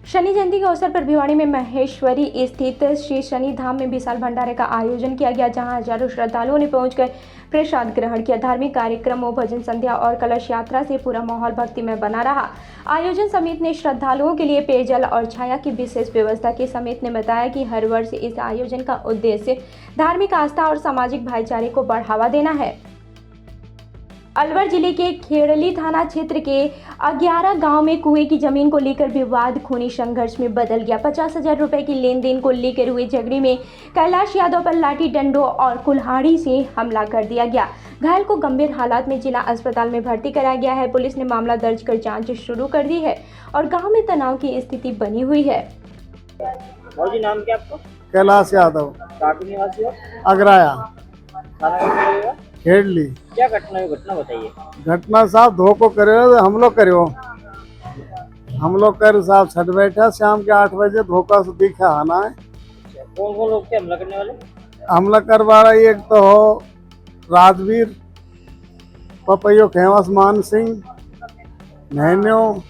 शनि जयंती के अवसर पर भिवाड़ी में महेश्वरी स्थित श्री शनि धाम में विशाल भंडारे का आयोजन किया गया, जहां हजारों श्रद्धालुओं ने पहुंचकर प्रसाद ग्रहण किया। धार्मिक कार्यक्रमों, भजन संध्या और कलश यात्रा से पूरा माहौल भक्तिमय बना रहा। आयोजन समिति ने श्रद्धालुओं के लिए पेयजल और छाया की विशेष व्यवस्था की। समिति ने बताया कि हर वर्ष इस आयोजन का उद्देश्य धार्मिक आस्था और सामाजिक भाईचारे को बढ़ावा देना है। अलवर जिले के खेड़ली थाना क्षेत्र के 11 गांव में कुएं की जमीन को लेकर विवाद खूनी संघर्ष में बदल गया। 50,000 रुपए की लेन देन को लेकर हुए झगड़े में कैलाश यादव पर लाठी डंडों और कुल्हाड़ी से हमला कर दिया गया। घायल को गंभीर हालात में जिला अस्पताल में भर्ती कराया गया है। पुलिस ने मामला दर्ज कर जांच शुरू कर दी है और गाँव में तनाव की स्थिति बनी हुई है। जी, नाम क्या आपको? कैलाश यादव। काटू निवासी हो? अगराया थाना खेड़ली। क्या घटना है, घटना बताइए। घटना साहब धोखो करे, हम लोग कर साहब छठ बैठा शाम के 8 बजे धोखा से दिखा आना है। कौन कौन लोग थे हमला करने वाले? हमला करवा रहा एक तो हो राजवीर, पपैयो खेवस, मान सिंह, नैन्यो,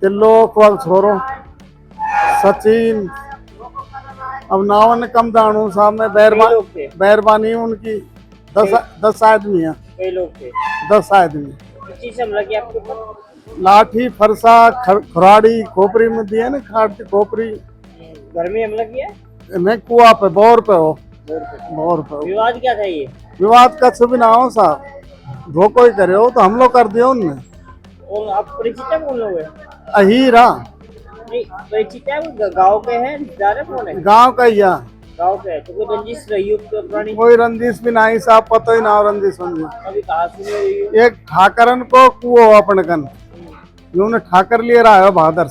तिल्लोक वाल छोरो, सचिन। अब नावन कम दानू साहब में बैरबानी उनकी 10 आदमी है। कई लोग थे? 10 आदमी। किस चीज से हमला किया आपके ऊपर? लाठी, फरसा, खुराड़ी, खोपड़ी में दिया ना, खाट खोपड़ी। घर में हमला किया? नहीं, कुआ पे, बोर पे हो। बोर पे। विवाद क्या था ये? विवाद का शुभ ना हो साहब, धोखो ही करे हो तो हम लोग कर दिया उनने। और आप परिचित है कौन लोग है? अहीरा परिचित है, गाँव के हैं, रिश्तेदार है, कौन है? गाँव का ही है। गाँव के है तो कोई रंजिश रही हो तो पुरानी? कोई रंजिश भी नहीं साहब, पता ही ना हो रंजिश। अभी कहाँ सुनी रही हो? एक ठाकरन को कुओ अपन कन उन्होंने ठाकर लिए रहा है बहादुर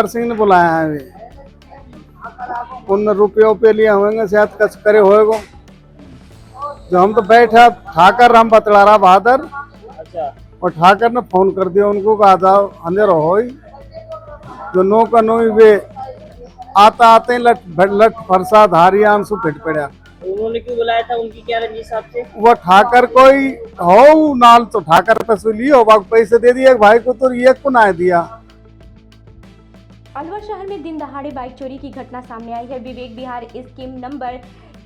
सिंह ने बुलाया है। वे उन रुपयों पे लिए होंगे शायद कच करे होएगो। जो हम तो बैठा ठाकर हम बतला रहा बहादुर। अच्छा। और ठाकर ने फोन कर दिया उनको, कहा जाओ अंधेरा हो जो नो का नो वे आता आते लट फरसा धारी आंसू फिट पड़ा। उन्होंने क्यों बुलाया था? उनकी क्या रंजिश आपसे? वो ठाकर कोई हो नाल तो ठाकर पैसे लियो, पैसे दे दिए भाई को तो ये को ना दिया। अलवर शहर में दिन दहाड़े बाइक चोरी की घटना सामने आई है। विवेक विहार स्कीम नंबर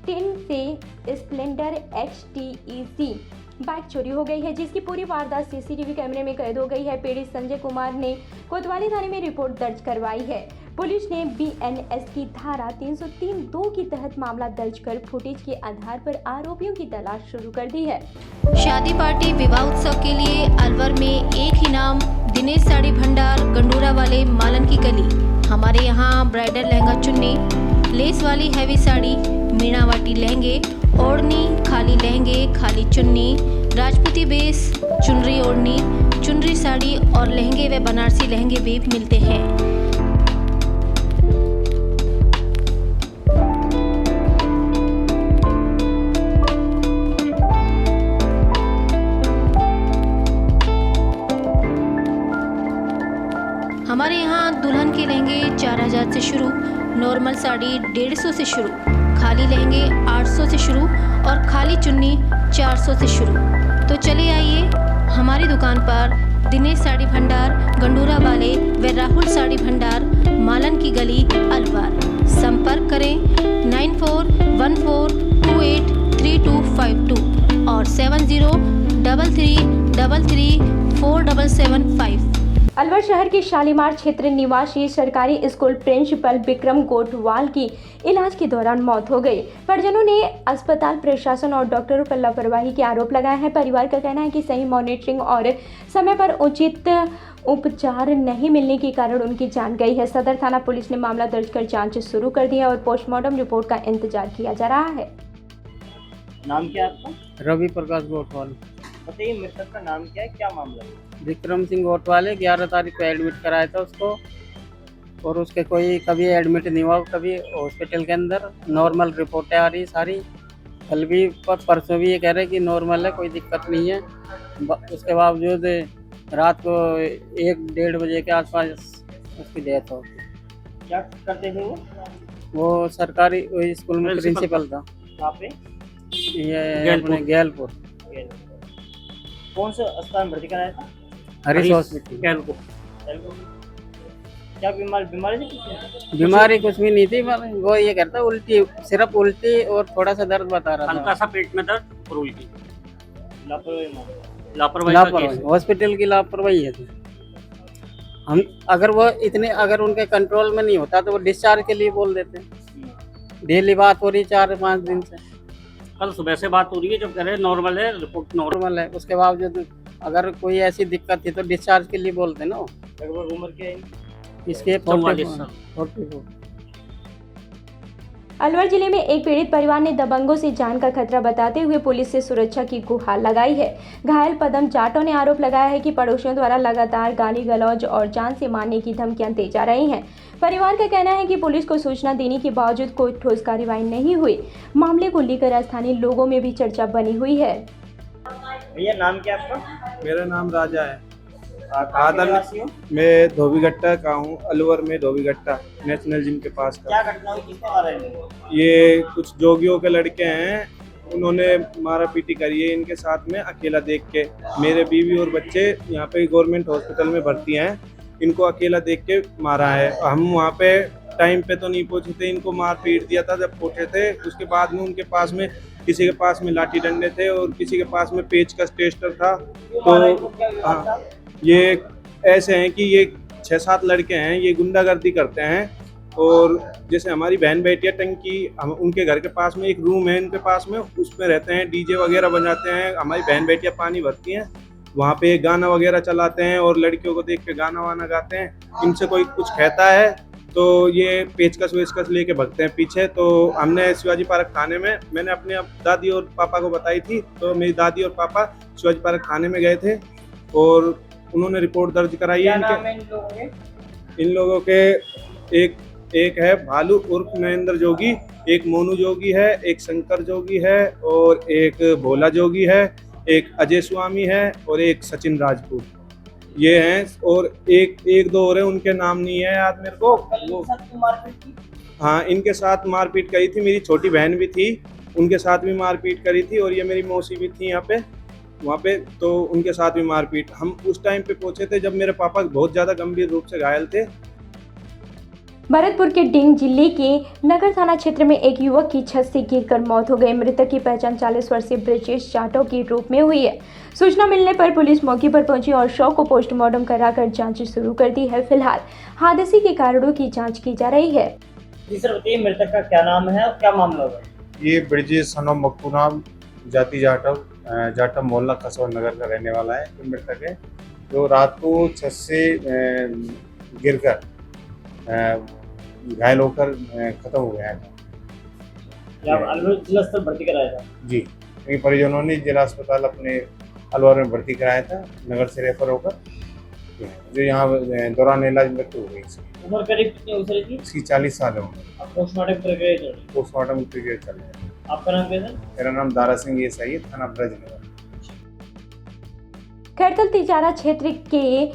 10 से स्प्लेंडर HTEC बाइक चोरी हो गई है, जिसकी पूरी वारदात CCTV कैमरे में कैद हो गई है। पीड़ित संजय कुमार ने कोतवाली थाने में रिपोर्ट दर्ज करवाई है। पुलिस ने BNS की धारा 303(2) के तहत मामला दर्ज कर फुटेज के आधार पर आरोपियों की तलाश शुरू कर दी है। शादी पार्टी विवाह उत्सव के लिए अलवर में एक ही नाम, दिनेश साड़ी भंडार, गंडूरा वाले, मालन की गली। हमारे यहाँ ब्राइडल लहंगा चुन्नी, लेस वाली हैवी साड़ी, मीणावाटी लहंगे, ओढ़नी, खाली लहंगे, खाली चुन्नी, राजपूती बेस, चुनरी ओढ़नी, चुनरी साड़ी और लहंगे व बनारसी लहंगे भी मिलते हैं। हमारे यहाँ दुल्हन के लहंगे 4,000 से शुरू, नॉर्मल साड़ी 150 से शुरू, खाली लहंगे 800 से शुरू और खाली चुन्नी 400 से शुरू। तो चले आइए हमारी दुकान पर, दिनेश साड़ी भंडार, गंडूरा वाले व राहुल साड़ी भंडार, मालन की गली, अलवर। संपर्क करें 9414283252 और 7033334775। अलवर शहर के शालीमार क्षेत्र निवासी सरकारी स्कूल प्रिंसिपल विक्रम गोटवाल की इलाज के दौरान मौत हो गई। परिजनों ने अस्पताल प्रशासन और डॉक्टरों पर लापरवाही के आरोप लगाए हैं। परिवार का कहना है कि सही मॉनिटरिंग और समय पर उचित उपचार नहीं मिलने के कारण उनकी जान गई है। सदर थाना पुलिस ने मामला दर्ज कर जांच शुरू कर दी है और पोस्टमार्टम रिपोर्ट का इंतजार किया जा रहा है। नाम क्या है आपका? रवि प्रकाश गोटवाल। बताइए मृतक का नाम क्या है, क्या मामला है? विक्रम सिंह गोटवाल 11 तारीख को एडमिट कराया था उसको, और उसके कोई कभी एडमिट नहीं हुआ, कभी हॉस्पिटल के अंदर नॉर्मल रिपोर्टें आ रही सारी। कल भी परसों भी ये कह रहे कि नॉर्मल है, कोई दिक्कत नहीं है। उसके बावजूद रात को 1-1:30 बजे के आसपास उसकी डेथ हो। क्या करते थे वो सरकारी स्कूल में प्रिंसिपल था। वहाँ पे ये अपने गैलपुर। कौन से अस्पताल में भर्ती कराया था? हरीश हॉस्पिटल। क्या बीमारी थी किसी? बीमारी कुछ भी नहीं थी, पर वो ये करता उल्टी, सिर्फ उल्टी और थोड़ा सा दर्द बता रहा हल्का था। सा पेट में दर्द और उल्टी। लापरवाही लापरवाही का केस लापरवाही, है। हॉस्पिटल की लापरवाही है। हम अगर वो इतने अगर उनके कंट्रोल में नहीं होता तो वो डिस्चार्ज के लिए बोल देते। डेली बात हो रही 4-5 दिन से, कल सुबह से बात हो रही है, जब कह रहे हैं नॉर्मल है, रिपोर्ट नॉर्मल। नॉर्मल है। उसके बावजूद अगर कोई ऐसी दिक्कत थी तो डिस्चार्ज के लिए बोलते ना। लगभग उम्र क्या है? इसके 44 साल। 44। अलवर जिले में एक पीड़ित परिवार ने दबंगों से जान का खतरा बताते हुए पुलिस से सुरक्षा की गुहार लगाई है। घायल पदम जाटों ने आरोप लगाया है कि पड़ोसियों द्वारा लगातार गाली गलौज और जान से मारने की धमकियां दी जा रही हैं। परिवार का कहना है कि पुलिस को सूचना देने के बावजूद कोई ठोस कार्रवाई नहीं हुई। मामले को लेकर स्थानीय लोगों में भी चर्चा बनी हुई है। भैया नाम क्या आपका? मेरा नाम राजा है। कहाँ के निवासी हो? मैं धोबीघट्टा का हूँ, अलवर में धोबीघट्टा नेशनल जिम के पास का। क्या घटना हुई, किसने मारा इनको? ये कुछ जोगियों के लड़के हैं, उन्होंने मारा पीटी करी है इनके साथ में अकेला देख के। मेरे बीवी और बच्चे यहाँ पे गवर्नमेंट हॉस्पिटल में भर्ती हैं, इनको अकेला देख के मारा है। हम वहाँ पे टाइम पे तो नहीं पहुँचे थे, इनको मार पीट दिया था जब पहुँचे थे। उसके बाद में उनके पास में किसी के पास में लाठी डंडे थे और किसी के पास में पेचकस टेस्टर था। तो हाँ, ये ऐसे हैं कि ये 6-7 लड़के हैं, ये गुंडागर्दी करते हैं। और जैसे हमारी बहन बेटियाँ टंकी, हम उनके घर के पास में एक रूम है इनके पास में, उसमें रहते हैं, डीजे वगैरह बजाते हैं। हमारी बहन बेटियाँ पानी भरती हैं, वहाँ पे गाना वगैरह चलाते हैं और लड़कियों को देख के गाना वाना गाते हैं। इनसे कोई कुछ कहता है तो ये पेचकस वेचकस लेके भगते हैं पीछे। तो हमने शिवाजी पार्क थाने में, मैंने अपने दादी और पापा को बताई थी, तो मेरी दादी और पापा शिवाजी पार्क थाने में गए थे और उन्होंने रिपोर्ट दर्ज कराई है। क्या नाम है इन लोगों के? इन लोगों के एक है भालू उर्फ नरेंद्र जोगी, एक मोनू जोगी है, एक शंकर जोगी है और एक भोला जोगी है, एक अजय स्वामी है और एक सचिन राजपूत, ये हैं। और एक दो और हैं, उनके नाम नहीं है याद मेरे को। वो मारपीट की? हाँ, इनके साथ मारपीट करी थी। मेरी छोटी बहन भी थी, उनके साथ भी मारपीट करी थी। और ये मेरी मौसी भी थी यहाँ पे, वहाँ पे, तो उनके साथ भी मारपीट। हम उस टाइम पे पहुंचे थे जब मेरे पापा बहुत ज़्यादा गंभीर रूप से घायल थे। भरतपुर के डिंग जिले के नगर थाना क्षेत्र में एक युवक की छत से गिरकर मौत हो गई। मृतक की पहचान 40 वर्षीय ब्रजेश जाटव के रूप में हुई है। सूचना मिलने पर पुलिस मौके पर पहुंची और शव को पोस्टमार्टम कराकर जांच शुरू कर दी है। फिलहाल हादसे के कारणों की जांच की जा रही है। जी सर बताइए, मृतक का क्या नाम है और क्या मामला होगा? ये ब्रजेश सनो मक्कू नाम, जाति जाटव मोहल्ला कसौर नगर का रहने वाला है। जो मृतक है, जो रात को छत से गिरकर घायल होकर खत्म हो गया है। अलवर जिला स्तर भर्ती कराया था जी, क्योंकि परिजनों ने जिला अस्पताल अपने अलवर में भर्ती कराया था, नगर से रेफर होकर, जो यहाँ दौरान इलाज मृत्यु हो गई इसकी। उम्र करीब कितनी हो सर? इसकी 40 साल है उम्र। पोस्टमार्टम प्रक्रिया चल रही है। पोस्टमार्टम प्रक्रिया चल रही है। आपका नाम क्या है? मेरा नाम दारा सिंह एसआई, थाना ब्रजनगर। खैरतल तिजारा क्षेत्र के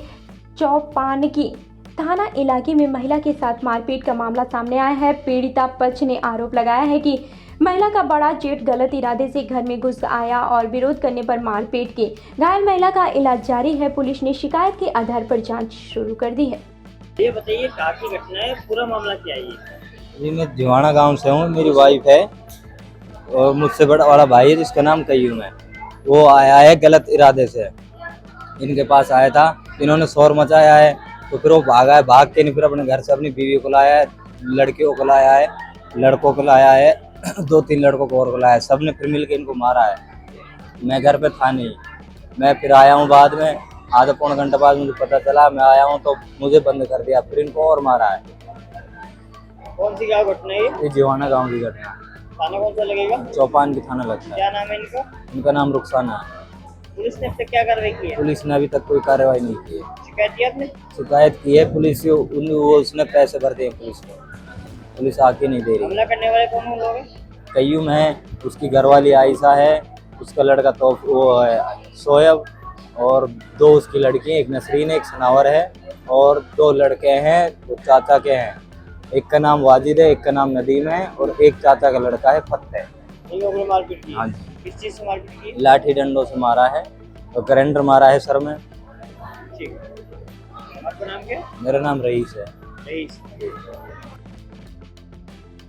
चौपान की थाना इलाके में महिला के साथ मारपीट का मामला सामने आया है। पीड़िता पक्ष ने आरोप लगाया है कि महिला का बड़ा जेठ गलत इरादे से घर में घुस आया और विरोध करने पर मारपीट की। घायल महिला का इलाज जारी है। पुलिस ने शिकायत के आधार पर जांच शुरू कर दी है। ये बताइए, कहाँ की घटना है, पूरा मामला क्या है ये? जी, मैं दिवाना गांव से हूँ। मेरी वाइफ है और मुझसे बड़ा वाला भाई है जिसका नाम कयूम है। वो आया है गलत इरादे से, इनके पास आया था, इन्होंने शोर मचाया है, तो फिर वो भागा है। भाग के नहीं फिर अपने घर से अपनी बीवी को लाया है, लड़कियों को लाया है, लड़कों को लाया है, 2-3 लड़कों को और को लाया है। सबने फिर मिल के इनको मारा है। मैं घर पे था नहीं, मैं फिर आया हूँ बाद में, आधा पौना घंटा बाद मुझे पता चला। मैं आया हूँ तो मुझे बंद कर दिया, फिर इनको और मारा है। कौन सी क्या घटना है ये जीवाना गाँव की घटना। थाना कौन सा लगेगा? चौपान की थाना लगता है। क्या नाम है इनका? इनका नाम रुखसाना है। पुलिस ने अब तक क्या कार्रवाई की है? पुलिस ने अभी तक कोई कार्रवाई नहीं की है। शिकायत की आपने? शिकायत की है पुलिस से, उसने पैसे भर दिए पुलिस को, पुलिस आके नहीं दे रही। हमला करने वाले कौन लोग हैं? कयूम है, उसकी घरवाली आयशा है, उसका लड़का तो वो है शोएब, और 2 उसकी लड़की हैं, एक नसरीन है, एक सनावर है, और 2 लड़के हैं वो चाचा के हैं। एक का नाम वाजिद है, एक का नाम नदीम है, और एक चाचा का लड़का है फतेह। इन लोगों ने मारपीट की? हाँ जी, किस चीज से मारपीट की? लाठी डंडों से मारा है और करेंडर मारा है सर में। ठीक है। आपका नाम क्या है? मेरा नाम रईस है।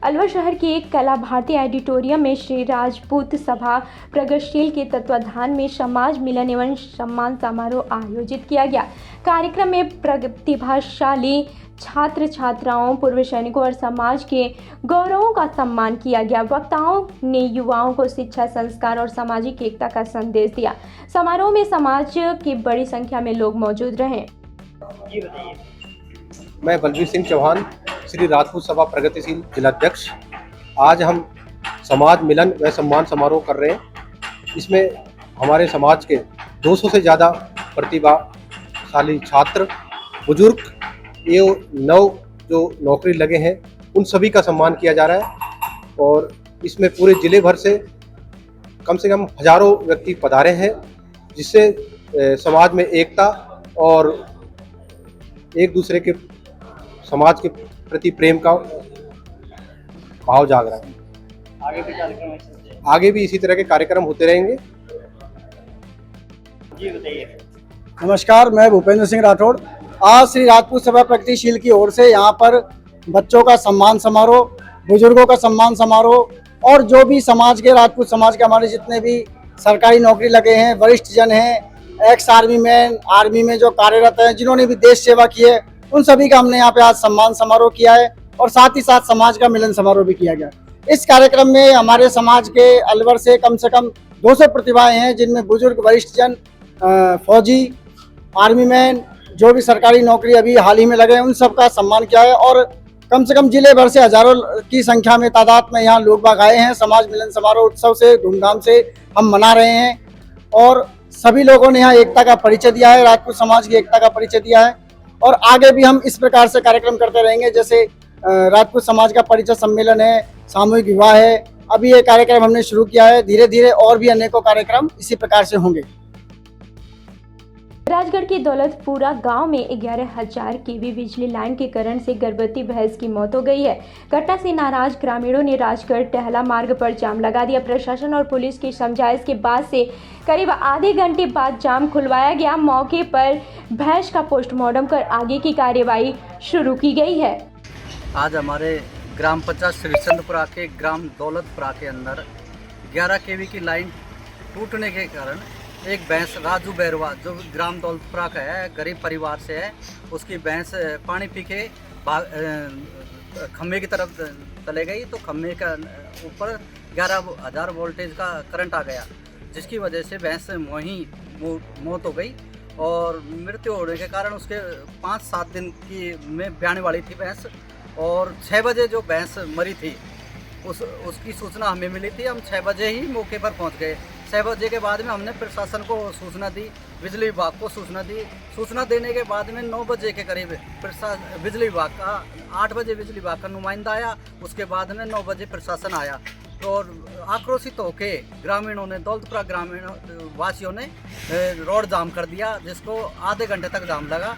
अलवर शहर के एक कला भारती ऑडिटोरियम में श्री राजपूत सभा प्रगतिशील के तत्वाधान में समाज मिलन एवं सम्मान समारोह आयोजित किया गया। कार्यक्रम में प्रतिभाशाली छात्र छात्राओं, पूर्व सैनिकों और समाज के गौरवों का सम्मान किया गया। वक्ताओं ने युवाओं को शिक्षा, संस्कार और सामाजिक एकता का संदेश दिया। समारोह में समाज की बड़ी संख्या में लोग मौजूद रहे। मैं बलवीर सिंह चौहान, श्री राजपूत सभा प्रगतिशील जिलाध्यक्ष। आज हम समाज मिलन व सम्मान समारोह कर रहे हैं। इसमें हमारे समाज के 200 से ज़्यादा प्रतिभाशाली छात्र, बुजुर्ग एवं नव जो नौकरी लगे हैं उन सभी का सम्मान किया जा रहा है। और इसमें पूरे ज़िले भर से कम हज़ारों व्यक्ति पधारे हैं, जिससे समाज में एकता और एक दूसरे के समाज के प्रति प्रेम का भाव जाग रहा है। आगे भी इसी तरह के कार्यक्रम होते रहेंगे। नमस्कार, मैं भूपेंद्र सिंह राठौड़। आज श्री राजपूत सभा प्रगतिशील की ओर से यहाँ पर बच्चों का सम्मान समारोह, बुजुर्गों का सम्मान समारोह और जो भी समाज के, राजपूत समाज के हमारे जितने भी सरकारी नौकरी लगे हैं, वरिष्ठ जन हैं, एक्स आर्मी मैन, आर्मी में जो कार्यरत हैं, जिन्होंने भी देश सेवा की है, उन सभी का हमने यहाँ पे आज सम्मान समारोह किया है और साथ ही साथ समाज का मिलन समारोह भी किया गया। इस कार्यक्रम में हमारे समाज के अलवर से कम 200 प्रतिभाएं हैं, जिनमें बुजुर्ग, वरिष्ठ जन, फौजी, आर्मी मैन, जो भी सरकारी नौकरी अभी हाल ही में लगे हैं, उन सब का सम्मान किया है। और कम से कम जिले भर से हजारों की संख्या में तादाद में यहाँ लोग बाग आए हैं। समाज मिलन समारोह उत्सव से धूमधाम से हम मना रहे हैं और सभी लोगों ने यहाँ एकता का परिचय दिया है, राजपूत समाज की एकता का परिचय दिया है। और आगे भी हम इस प्रकार से कार्यक्रम करते रहेंगे। जैसे राजपूत समाज का परिचय सम्मेलन है, सामूहिक विवाह है, अभी ये कार्यक्रम हमने शुरू किया है। धीरे धीरे और भी अनेकों कार्यक्रम इसी प्रकार से होंगे। राजगढ़ के दौलतपुरा गांव में 11,000 केवी बिजली लाइन के करंट से गर्भवती भैंस की मौत हो गई है। घटना से नाराज ग्रामीणों ने राजगढ़ टहला मार्ग पर जाम लगा दिया। प्रशासन और पुलिस की समझाइश के बाद से करीब आधे घंटे बाद जाम खुलवाया गया। मौके पर भैंस का पोस्टमार्टम कर आगे की कार्यवाही शुरू की गई है। आज हमारे ग्राम पंचायत श्रीचंदपुरा के ग्राम दौलतपुरा के अंदर 11 केवी की लाइन टूटने के कारण एक भैंस राजू बैरवा, जो ग्राम दौलतपुरा का है, गरीब परिवार से है, उसकी भैंस पानी पी के खम्भे की तरफ चले गई तो खम्भे का ऊपर 11,000 वोल्टेज का करंट आ गया, जिसकी वजह से भैंस वहीं मौत हो गई। और मृत्यु होने के कारण उसके 5-7 दिन की में ब्याने वाली थी भैंस। और 6 बजे जो भैंस मरी थी उसकी सूचना हमें मिली थी। हम 6 बजे ही मौके पर पहुंच गए। 6 बजे के बाद में हमने प्रशासन को सूचना दी, बिजली विभाग को सूचना दी। सूचना देने के बाद में 9 बजे के करीब बिजली विभाग का 8 बजे बिजली विभाग का नुमाइंदा आया। उसके बाद में 9 बजे प्रशासन आया और आक्रोशित होके ग्रामीणों ने, दौलतपुरा ग्रामीण वासियों ने रोड जाम कर दिया, जिसको आधे घंटे तक जाम लगा।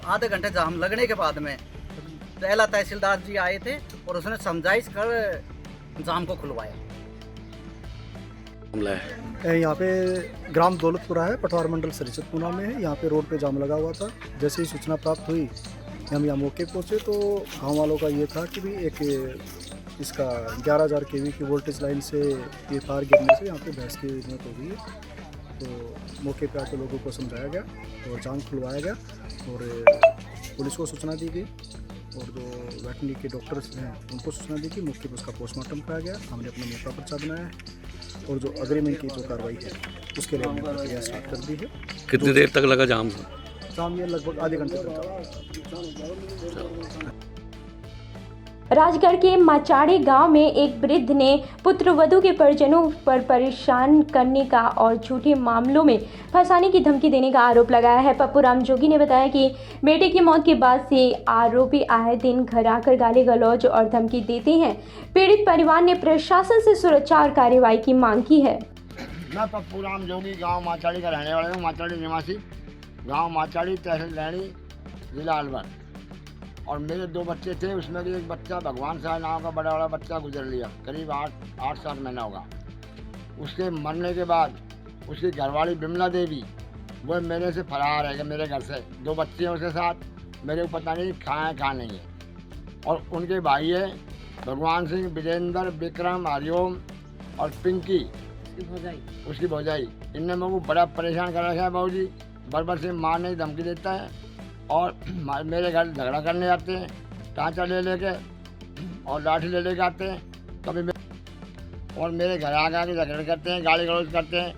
आधे घंटे जाम लगने के बाद में पहला तहसीलदार जी आए थे और उसने समझाइश कर जाम को खुलवाया। यहाँ पे ग्राम दौलतपुरा है, पटवार मंडल श्रीचंदपुरा में है। यहाँ पे रोड पे जाम लगा हुआ था। जैसे ही सूचना प्राप्त हुई हम यहाँ मौके पहुँचे तो गांव वालों का ये था कि भी एक इसका 11,000 केवी की वोल्टेज लाइन से ये तार गिरने से यहाँ पे भैंस की मौत हो गई है। तो मौके पे आकर लोगों को समझाया गया और जाम खुलवाया गया और पुलिस को सूचना दी गई और जो वेटनरी के डॉक्टर्स हैं उनको सूचना दी कि मौके पर उसका पोस्टमार्टम कराया गया। हमने अपना मौका पर्चा बनाया है और जो अग्रिमेंट की जो कार्रवाई है उसके लिए हमने प्रक्रिया स्टार्ट कर दी है। कितनी देर तक लगा जाम? जाम ये लगभग आधे घंटे तक। राजगढ़ के माचाड़ी गांव में एक वृद्ध ने पुत्रवधू के परिजनों पर परेशान करने का और झूठे मामलों में फंसाने की धमकी देने का आरोप लगाया है। पप्पूराम जोगी ने बताया कि बेटे की मौत के बाद से आरोपी आए दिन घर आकर गाली गलौज और धमकी देते हैं। पीड़ित परिवार ने प्रशासन से सुरक्षा और कार्रवाई की मांग की है। मैं पप्पूराम जोगी गाँव माचाड़ी का रहने वाला हूँ, माचाड़ी निवासी, गाँव माचाड़ी, तहसील लैनी, जिला अलवर। और मेरे 2 बच्चे थे, उसमें भी एक बच्चा भगवान साहब नाम का बड़ा बच्चा गुजर लिया, करीब 8-7 महीना होगा। उसके मरने के बाद उसकी घरवाली बिमला देवी वो मेरे से फरार है, मेरे घर से 2 बच्चे हैं उसके साथ। मेरे को पता नहीं कहाँ है कहाँ नहीं है। और उनके भाई है भगवान सिंह, विजेंद्र, विक्रम, हरिओम और पिंकी उसकी भौजाई। इनने मेरे को बड़ा परेशान कर रखा है बाबू जी। बरबर से मारने की धमकी देता है और मेरे घर झगड़ा करने आते हैं, टाँचा ले लेके और लाठी ले लेके आते हैं कभी और मेरे घर आके झगड़े करते हैं, गाली गलौज करते हैं।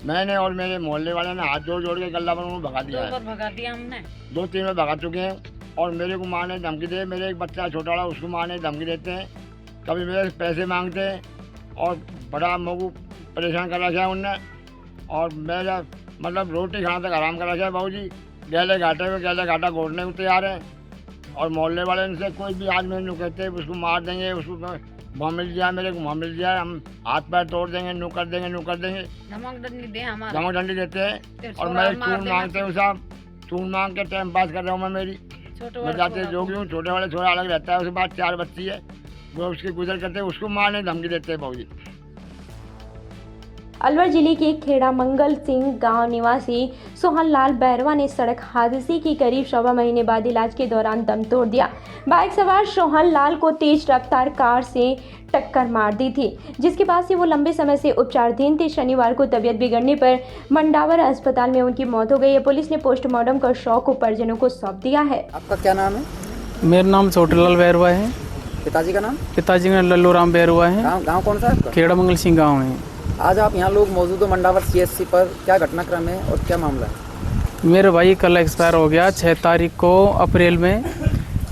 मैंने और मेरे मोहल्ले वाले ने हाथ जोड़ जोड़ के गल्ला पर उनको भगा दिया है। भगा दिया हमने 2-3 बार भगा चुके हैं। और मेरे को मारने धमकी दे, मेरे एक बच्चा छोटा वाला उसको मारने धमकी देते हैं, कभी मेरे पैसे मांगते हैं और बड़ा मेरे को परेशान कर रखा है उनने। और मेरा मतलब रोटी खाना तक आराम कर रखा है बाबू जी। गहले घाटा घोटने को तैयार है। और मोहल्ले वाले इनसे कोई भी आदमी नहीं कहते उसको मार देंगे, उसको वहाँ मिल जाए, मेरे को वहाँ मिल जाए, हम हाथ पैर तोड़ देंगे, नू कर देंगे। धमक डंडी देते हैं और मेरे चून मांगते हैं साहब। चून मांग के टाइम पास कर रहा हूँ मैं मेरी। मैं जाते जोगी हूँ, छोटे वाले थोड़ा अलग रहता है, उसके बाद 4 बच्ची है, वो उसकी गुजर करते हैं, उसको मारने धमकी देते हैं बाबूजी। अलवर जिले के खेड़ा मंगल सिंह गांव निवासी सोहन लाल बैरवा ने सड़क हादसे की करीब 1.25 महीने बाद इलाज के दौरान दम तोड़ दिया। बाइक सवार सोहन लाल को तेज रफ्तार कार से टक्कर मार दी थी, जिसके बाद से वो लंबे समय से उपचाराधीन थे। शनिवार को तबीयत बिगड़ने पर मंडावर अस्पताल में उनकी मौत हो गई है। पुलिस ने पोस्टमार्टम कर शव को परिजनों को सौंप दिया है। आपका क्या नाम है? मेरा नाम छोटेलाल बैरवा है। पिताजी का नाम? पिताजी का लल्लू राम बैरवा है। गाँव कौन सा है आपका? खेड़ा मंगल सिंह गाँव है। आज आप यहाँ लोग मौजूद हो मंडावर CHC पर, क्या घटनाक्रम है और क्या मामला है? मेरा भाई कल एक्सपायर हो गया। 6 तारीख को अप्रैल में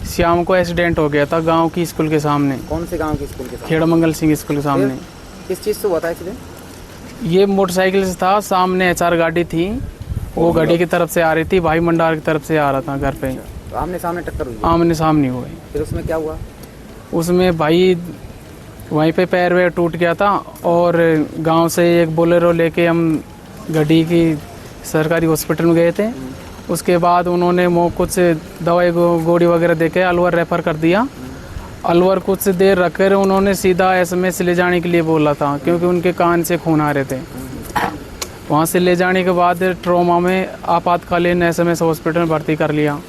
शाम को एक्सीडेंट हो गया था गांव की स्कूल के सामने। कौन से गांव की स्कूल के सामने? खेड़ा मंगल सिंह स्कूल के सामने। किस चीज़ से हुआ था एक्सीडेंट? ये मोटरसाइकिल से था, सामने HR गाड़ी थी, वो गाड़ी की तरफ से आ रही थी, भाई मंडार की तरफ से आ रहा था घर पे। तो आमने सामने टक्कर हुई? आमने सामने हुई। फिर उसमें क्या हुआ? उसमें भाई वहीं पे पैर वैर टूट गया था और गांव से एक बोलेरो लेके हम गड्डी की सरकारी हॉस्पिटल में गए थे। उसके बाद उन्होंने कुछ दवाई गोली वगैरह देके अलवर रेफर कर दिया। अलवर कुछ देर रखकर उन्होंने सीधा SMS ले जाने के लिए बोला था, क्योंकि उनके कान से खून आ रहे थे। वहाँ से ले जाने के बाद ट्रॉमा में आपातकालीन SMS हॉस्पिटल में भर्ती कर लिया।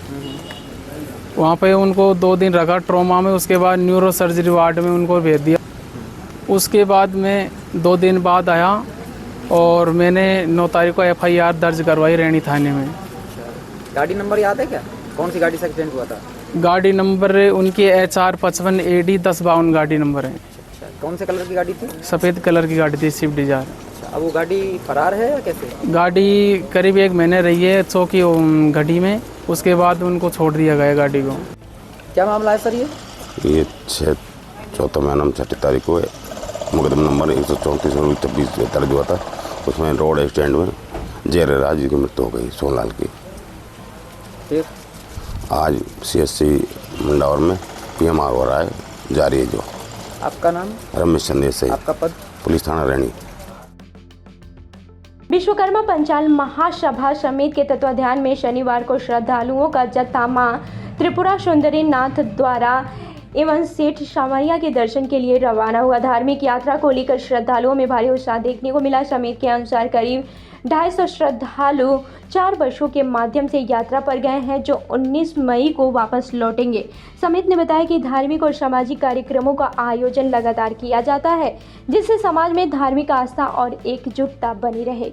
वहाँ पे उनको 2 दिन रखा ट्रॉमा में। उसके बाद न्यूरो सर्जरी वार्ड में उनको भेज दिया। उसके बाद मैं 2 दिन बाद आया और मैंने 9 तारीख को FIR दर्ज करवाई रैनी थाने में। गाड़ी नंबर याद है क्या? कौन सी गाड़ी से एक्सीडेंट हुआ था? गाड़ी नंबर उनकी HR 55 AD 1052 गाड़ी नंबर है। अच्छा, कौन से कलर की गाड़ी थी? सफ़ेद कलर की गाड़ी थी, स्विफ्ट डिजायर। अब वो गाड़ी फरार है या कैसे? गाड़ी करीब 1 महीने रही है चौकी घड़ी में, उसके बाद उनको छोड़ दिया गया गाड़ी को। क्या मामला है सर? ये 4 महीना 6 तारीख को मुकदमा नंबर 134/26 दर्ज हुआ था। उसमें रोड एक्सीडेंट में जयर राज की मृत्यु हो गई, सोहन लाल की। फिर आज CHC मंडावर में PMR हो रहा है, जारी है। जो आपका नाम? रमेश चंदेश से। आपका पद? पुलिस थाना रैनी। विश्वकर्मा पंचाल महासभा समिति के तत्वाधान में शनिवार को श्रद्धालुओं का जत्था मां त्रिपुरा सुंदरी नाथ द्वारा एवं सेठ सावरिया के दर्शन के लिए रवाना हुआ। धार्मिक यात्रा को लेकर श्रद्धालुओं में भारी उत्साह देखने को मिला। समिति के अनुसार करीब 250 श्रद्धालु 4 बसों के माध्यम से यात्रा पर गए हैं, जो 19 मई को वापस लौटेंगे। समिति ने बताया कि धार्मिक और सामाजिक कार्यक्रमों का आयोजन लगातार किया जाता है, जिससे समाज में धार्मिक आस्था और एकजुटता बनी रहे।